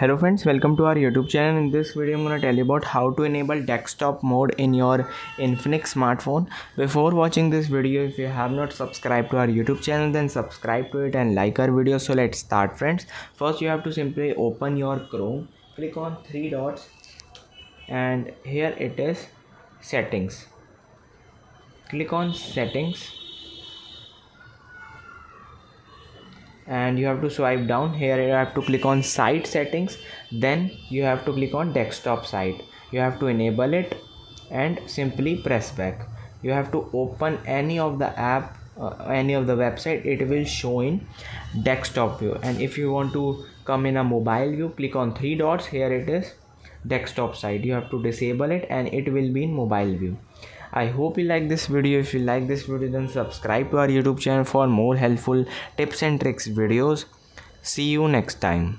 Hello friends, welcome to our YouTube channel. In this video I'm going to tell you about how to enable desktop mode in your infinix smartphone. Before watching this video, if you have not subscribed to our YouTube channel, then subscribe to it and like our video. So let's start friends. First you have to simply open your Chrome, click on three dots and here it is settings. Click on settings and you have to swipe down. Here you have to click on site settings, then you have to click on desktop site. You have to enable it and simply press back. You have to open any of the app, any of the website. It will show in desktop view, and if you want to come in a mobile view, click on three dots. Here it is desktop site. You have to disable it and it will be in mobile view. I hope you like this video. If you like this video, then subscribe to our YouTube channel for more helpful tips and tricks videos. See you next time.